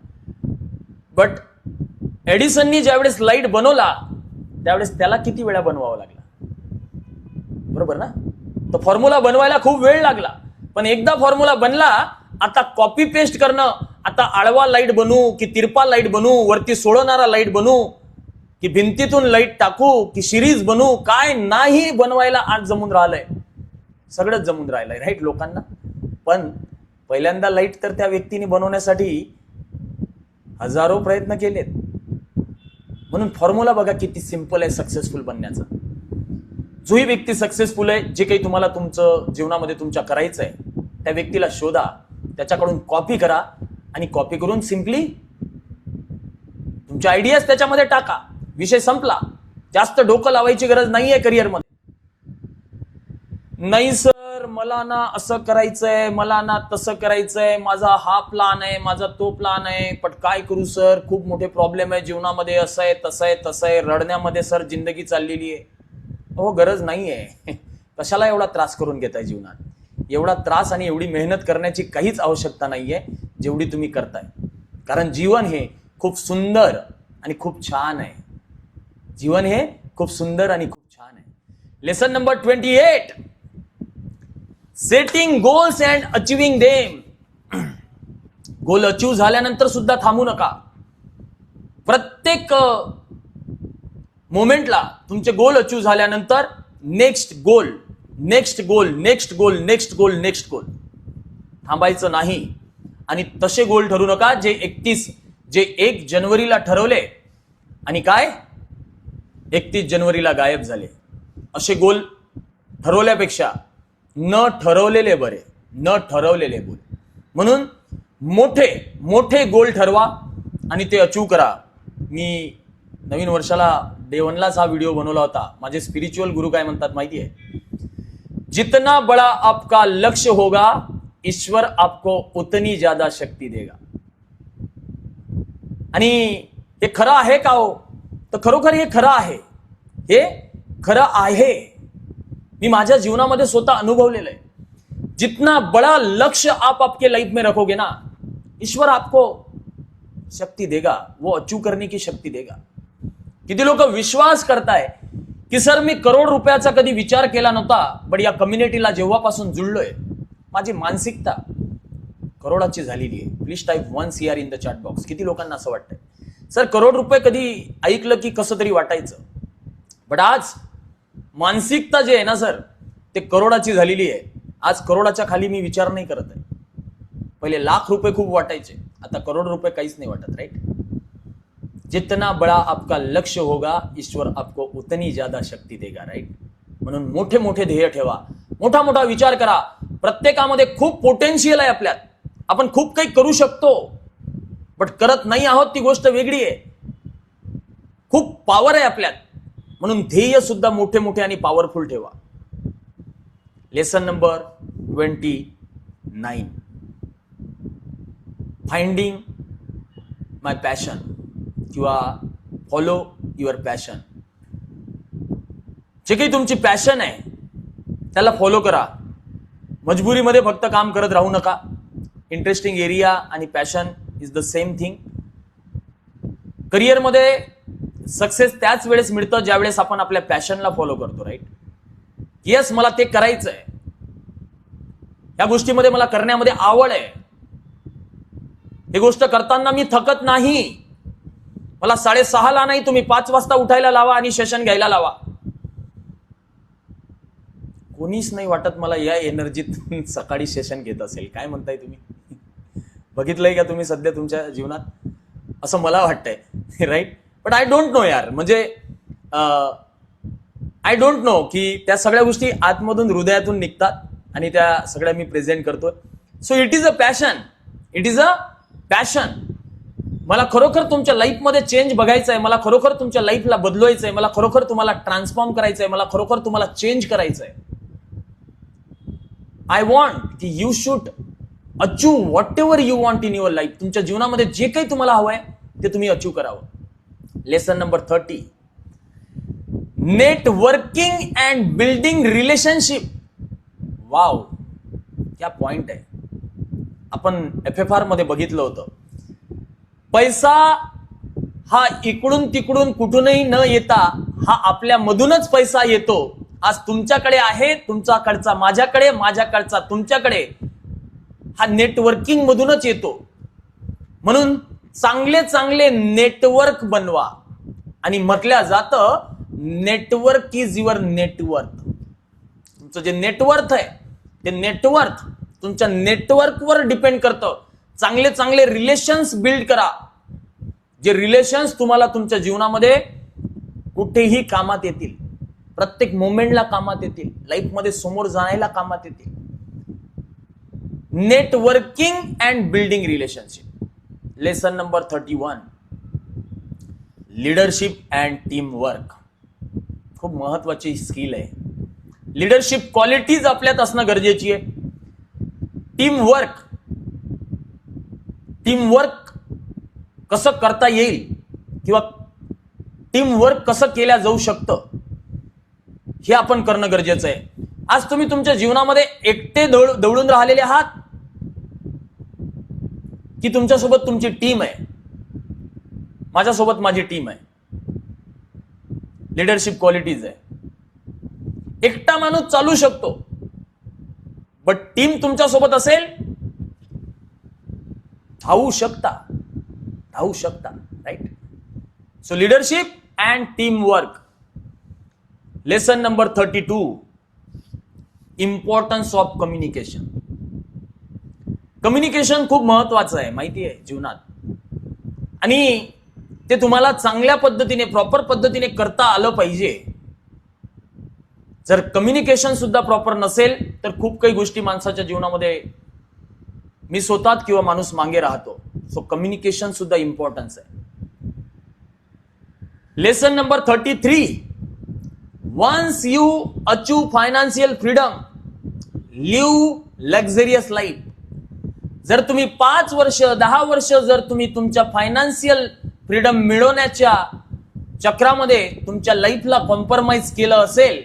बट एडिसननी ज्यावेळेस लाईट बनवला त्यावेळेस त्याला किती वेळा बनवावा लागला, बरोबर ना? तर फॉर्म्युला बनवायला खूप वेळ लागला. पण एकदा फॉर्म्युला बनला, आता कॉपी पेस्ट करणं, आता आडवा लाईट बनवू की तिरपा लाईट बनवू, वरती सोडणारा लाईट बनवू की भिंतीतून लाईट टाकू की सिरीज बनवू, काय नाही बनवायला आज जमून राहिलंय. सगळंच जमून राहिलंय राईट लोकांना. पण पहिल्यांदा लाईट तर त्या व्यक्तीने बनवण्यासाठी हजारो प्रयत्न केलेत. म्हणून फॉर्म्युला बघा किती सिंपल आहे सक्सेसफुल बनण्याचा. जोही व्यक्ती सक्सेसफुल आहे, जे काही तुम्हाला तुमचं जीवनामध्ये तुमच्या करायचं आहे त्या व्यक्तीला शोधा, त्याच्याकडून कॉपी करा आणि कॉपी करून सिंपली तुमच्या आयडियाज त्याच्यामध्ये टाका. विषय संपला. जास्त डोकं लावायची गरज नाहीये करिअरमध्ये. नाही सर मला ना असं करायचंय, मला ना तसं करायचंय, माझा हा प्लान आहे, माझा तो प्लान आहे, पण काय करू सर, खूप मोठे प्रॉब्लेम आहे जीवनामध्ये, असं आहे तसं आहे तसं आहे, रडण्यामध्ये सर जिंदगी चाललेली आहे. हो गरज नाहीये. कशाला एवढा त्रास करून घेताय जीवनात? एवढा त्रास आणि एवढी मेहनत करण्याची काहीच आवश्यकता नाहीये जेवढी तुम्ही करताय. कारण जीवन हे खूप सुंदर आणि खूप छान आहे. जीवन हे खूप सुंदर आणि खूप छान आहे. Lesson number 28, setting goals and achieving them. Goal achieve झाल्यानंतर सुद्धा थांबू नका. प्रत्येक मोमेंटला तुमचे गोल अचीव्ह झाल्यानंतर नेक्स्ट गोल, नेक्स्ट गोल, नेक्स्ट गोल, नेक्स्ट गोल, नेक्स्ट गोल. थांबायचं नाही. आणि तसे गोल ठरू नका जे 1 जानेवारीला ठरवले आणि काय 31 जानेवारीला गायब झाले. असे गोल ठरवल्यापेक्षा न ठरवलेले बरे, न ठरवलेले गोल. म्हणून मोठे मोठे गोल ठरवा आणि ते अचीव्ह करा. मी नवीन वर्षाला डे 1लाच हा व्हिडिओ बनवला होता. माझे स्पिरिच्युअल गुरु काय म्हणतात माहिती आहे? जितना बड़ा आपका लक्ष्य होगा ईश्वर आपको उतनी ज्यादा शक्ति देगा. आणि हे खरं आहे का हो? तर खरोखर हे खरं आहे. हे खरं आहे. मी माझ्या जीवनामध्ये स्वतः अनुभवलेलं आहे. जितना बड़ा लक्ष्य आप आपके लाइफ में रखोगे ना, ईश्वर आपको शक्ति देगा, वो अचीव करने की शक्ति देगा. किती लोक विश्वास करताय की सर मी करोड रुपयाचा कधी विचार केला नव्हता, पण या कम्युनिटीला जेव्हापासून जुळलोय माझी मानसिकता करोडाची झालेली आहे. Please type 1 CR in the chat box. किती लोकांना असं वाटतंय सर करोड रुपये कधी ऐकलं की कसं तरी वाटायचं, बट आज मानसिकता जे आहे ना सर ते करोडाची झालेली आहे. आज करोडाच्या खाली मी विचार नाही करत आहे. पहिले लाख रुपये खूप वाटायचे, आता करोड रुपये काहीच नाही वाटत. राईट. जितना बड़ा आपका लक्ष्य होगा ईश्वर आपको उतनी ज्यादा शक्ति देगा. राईट. म्हणून मोठे मोठे ध्येय ठेवा, मोठा मोठा विचार करा. प्रत्येकामध्ये खूप पोटेन्शियल आहे आपल्यात. आपण खूप काही करू शकतो, बट करत नाही आहोत ती गोष्ट वेगळी आहे. खूप पॉवर आहे आपल्यात, म्हणून ध्येय सुद्धा मोठे मोठे आणि पॉवरफुल ठेवा. लेसन नंबर 29, फाइंडिंग माय पॅशन किंवा फॉलो युअर पॅशन. जे काही तुमची पॅशन आहे त्याला फॉलो करा. मजबुरीमध्ये फक्त काम करत राहू नका. इंटरेस्टिंग एरिया आणि passion is the same thing. करिअरमध्ये सक्सेस त्याच वेळेस मिळतं ज्या वेळेस आपण आपल्या पॅशनला फॉलो करतो. राईट. येस मला ते करायचंय, या गोष्टीमध्ये मला करण्यामध्ये आवड आहे, ही गोष्ट करताना मी थकत नाही. मला 6:30ला नाही, तुम्ही 5 वाजता उठायला लावा आणि सेशन घ्यायला लावा. कोणीच नाही वाटत मला या एनर्जीत सकाळी सेशन घेत असेल. काय म्हणताय तुम्ही? बघितलंय का तुम्ही सध्या तुमच्या जीवनात? असं मला वाटतंय. Right. But I don't know यार, म्हणजे आय डोंट नो की त्या सगळ्या गोष्टी आतमधून हृदयातून निघतात आणि त्या सगळ्या मी प्रेझेंट करतोय. So it is a passion, it is a passion. मला खरोखर तुमच्या लाईफमध्ये चेंज बघायचं आहे, मला खरोखर तुमच्या लाईफला बदलवायचं आहे, मला खरोखर तुम्हाला ट्रान्सफॉर्म करायचं आहे, मला खरोखर तुम्हाला चेंज करायचं आहे. आय वॉन्ट की you should achieve what ever you want in your life. तुमच्या जीवनामध्ये जे काही तुम्हाला हवं आहे ते तुम्ही अचीव करावं. Lesson number 30, networking and building relationship. Wow, क्या पॉइंट आहे. आपण FFR मध्ये बघितलं होतं, पैसा हा इकडून तिकडून कुठूनही न येता हा आपल्या मधूनच पैसा येतो. आज तुमच्याकडे आहे, तुमच्याकडचा माझ्याकडे, माझ्याकडचा तुमच्याकडे, हा नेटवर्किंग मधूनच येतो. म्हणून चांगले चांगले नेटवर्क बनवा. आणि म्हटलं जातं नेटवर्क इज युअर नेटवर्थ. तुमचं जे नेटवर्थ आहे ते नेटवर्थ तुमच्या नेटवर्कवर डिपेंड करतं. चांगले चांगले रिलेशन्स बिल्ड करा, जे रिलेशन्स तुम्हाला तुमच्या जीवनामध्ये कुठेही कामात येतील, प्रत्येक मोमेंटला कामात येतील, लाईफमध्ये समोर जाण्याला कामात येतील. Networking and building relationship. Lesson number 31, leadership and team work. खूप महत्वाची स्किल आहे. लीडरशिप क्वालिटीज आपल्यात असणं गरजेची आहे. टीम वर्क कसं करता येईल किंवा टीम वर्क कसं केल्या जाऊ शकतं हे आपण करणं गरजेचं आहे. आज तुम्ही तुमच्या जीवनामध्ये एकटे दौडून राहिलेले आहात की तुमच्यासोबत तुमची टीम आहे. माझ्यासोबत माझी टीम आहे. लीडरशिप क्वालिटीज आहे. एकटा माणूस चालू शकतो, बट टीम तुमच्यासोबत असेल, धावू शकता. Right. So leadership and team work. Lesson number 32, importance of communication. Communication खूप महत्वाचं आहे, माहिती आहे, जीवनात. आणि ते तुम्हाला चांगल्या पद्धतीने, प्रॉपर पद्धतीने करता आलं पाहिजे. जर कम्युनिकेशन सुद्धा प्रॉपर नसेल तर खूप काही गोष्टी माणसाच्या जीवनामध्ये मिस होतात किंवा माणूस मागे राहतो. सो कम्युनिकेशन सुद्धा इम्पॉर्टन्स आहे. Lesson number 33, once you achieve financial freedom, live luxurious life. जर तुम्ही 5 वर्ष 10 वर्ष जर तुम्ही तुमच्या फायनान्शियल फ्रीडम मिळवण्याच्या चक्रामध्ये तुमच्या लाईफला कॉम्प्रोमाइज केलं असेल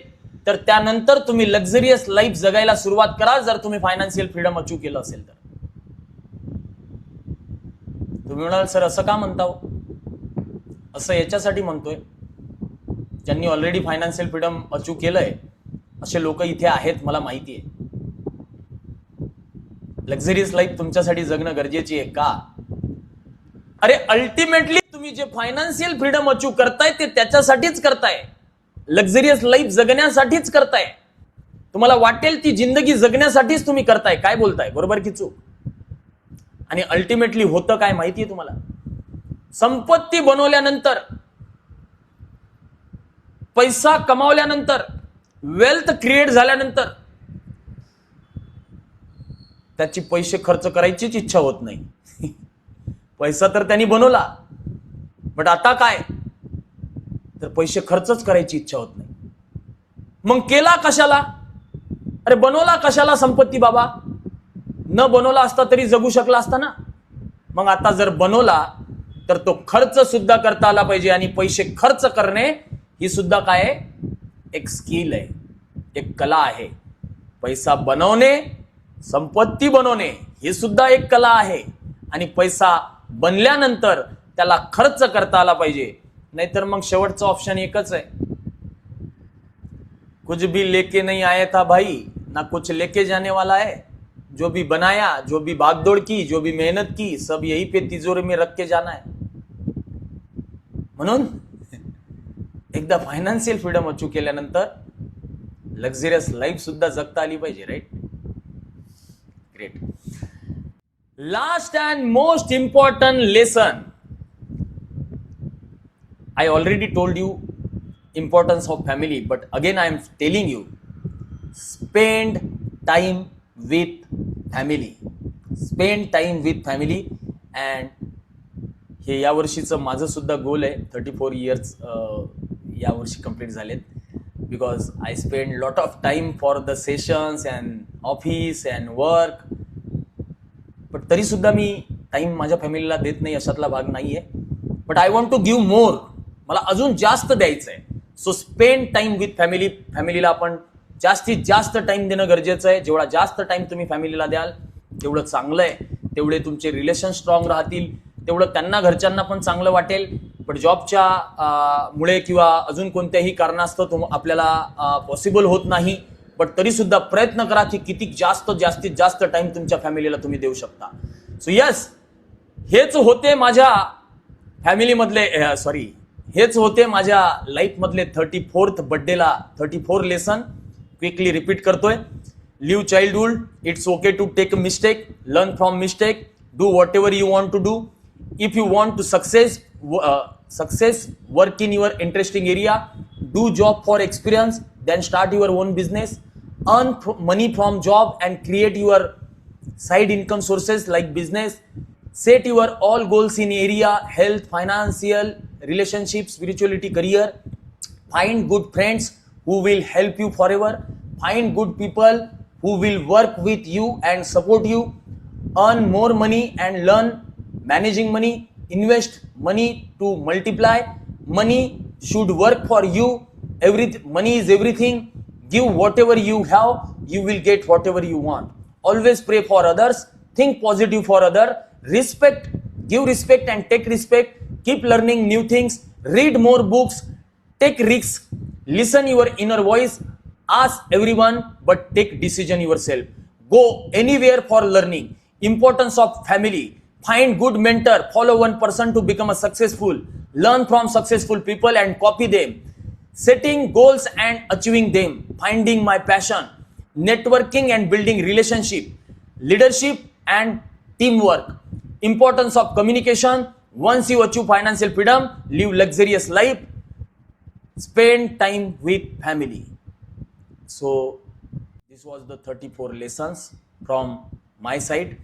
तर त्यानंतर तुम्ही लक्झरियस लाईफ जगायला सुरुवात करा. जर तुम्ही फायनान्शियल फ्रीडम अचीव केलं असेल तर. तुम्ही म्हणाल सर असं का म्हणता हो? असं याच्यासाठी म्हणतोय, ज्यांनी ऑलरेडी फायनान्शियल फ्रीडम अचीव केलंय असे लोक इथे आहेत, मला माहिती आहे. लक्झरियस लाईफ तुमच्यासाठी जगणं गरजेची आहे का? अरे अल्टिमेटली तुम्ही जे फायनान्शियल फ्रीडम अचीव करताय ते त्याच्यासाठीच करताय, लक्झरियस लाईफ जगण्यासाठीच करताय. तुम्हाला वाटेल ती जिंदगी जगण्यासाठीच तुम्ही करताय. काय बोलताय, बरोबर की चूक? आणि अल्टिमेटली होतं काय माहितीये तुम्हाला? संपत्ती बनवल्यानंतर, पैसा कमावल्यानंतर, वेल्थ क्रिएट झाल्यानंतर त्याची पैसे खर्च करायचीच इच्छा होत नाही. पैसा तर त्यांनी बनवला, बट आता काय, तर पैसे खर्चच करायची इच्छा होत नाही. मग केला कशाला? अरे बनवला कशाला संपत्ती बाबा? न बनवला असता तरी जगू शकला असता ना. मग आता जर बनवला तर तो खर्च सुद्धा करता आला पाहिजे. आणि पैसे खर्च करणे ही सुद्धा काय आहे? एक स्किल आहे, एक कला आहे. पैसा बनवणे, संपत्ती बनवणे ही सुद्धा एक कला आहे. आणि पैसा बनल्यानंतर त्याला खर्च करता आला पाहिजे. नाहीतर मग शेवटचं ऑप्शन एकच आहे, कुछ भी लेके नहीं आया था भाई, ना कुछ लेके जाने वाला है. जो भी बनाया, जो भी भागदौड़ की, जो भी मेहनत की, सब यही पे तिजोरी में रख के जाना है. म्हणून एकदा फायनान्शियल फ्रीडम अचीव केल्यानंतर लक्झरियस लाईफ सुद्धा जगता आली पाहिजे. Right, great. Last and most important lesson, I already told you importance of family, but again I am telling you, spend time with family. Spend time with family. And हे या वर्षीचं माझं सुद्धा गोल आहे. 34 इयर्स या वर्षी कंप्लीट झालेत, because I spend lot of time for the sessions and office and work. पण तरी सुद्धा मी टाइम माझ्या फॅमिलीला देत नाही, अशातला भाग नाहीये. But I want to give more. मला अजून जास्त द्यायचं आहे. So spend time with family. फॅमिलीला आपण जास्तीत जास्त टाइम देणं गरजेचं आहे. जेवढा जास्त टाइम तुम्ही फॅमिलीला द्याल तेवढं चांगलं आहे. तेवढे तुमचे रिलेशन स्ट्रॉंग राहतील, तेवढं त्यांना घरच्यांना पण चांगलं वाटेल. पण जॉबच्या मुळे किंवा अजून कोणत्याही कारणास्तव आपल्याला पॉसिबल होत नाही, बट तरी सुद्धा प्रयत्न करा की किती जास्तीत जास्त टाइम तुमच्या फॅमिलीला तुम्ही देऊ शकता. सो यस, हेच होते माझ्या फॅमिलीमधले हेच होते माझ्या लाईफमधले 34th बर्थडेला 34 लेसन. क्विकली रिपीट करतोय. Live childhood. It's okay to take a mistake. Learn from mistake. Do whatever you want to do. If you want to success, work in your interesting area, do job for experience, then start your own business, earn money from job and create your side income sources like business. Set your all goals in area health, financial, relationship, spirituality, career. Find good friends who will help you forever. Find good people who will work with you and support you. Earn more money and learn managing money. Invest money to multiply. Money should work for you. Money is everything. Give whatever you have, you will get whatever you want. Always pray for others. Think positive for other. Respect. Give respect and take respect. Keep learning new things. Read more books. Take risks. Listen your inner voice. Ask everyone, but take decision yourself. Go anywhere for learning. Importance of family. Find good mentor. Follow one person to become a successful. Learn from successful people and copy them. Setting goals and achieving them. Finding my passion. Networking and building relationship. Leadership and teamwork. Importance of communication. Once you achieve financial freedom, live luxurious life. Spend time with family. So this was the 34 lessons from my side.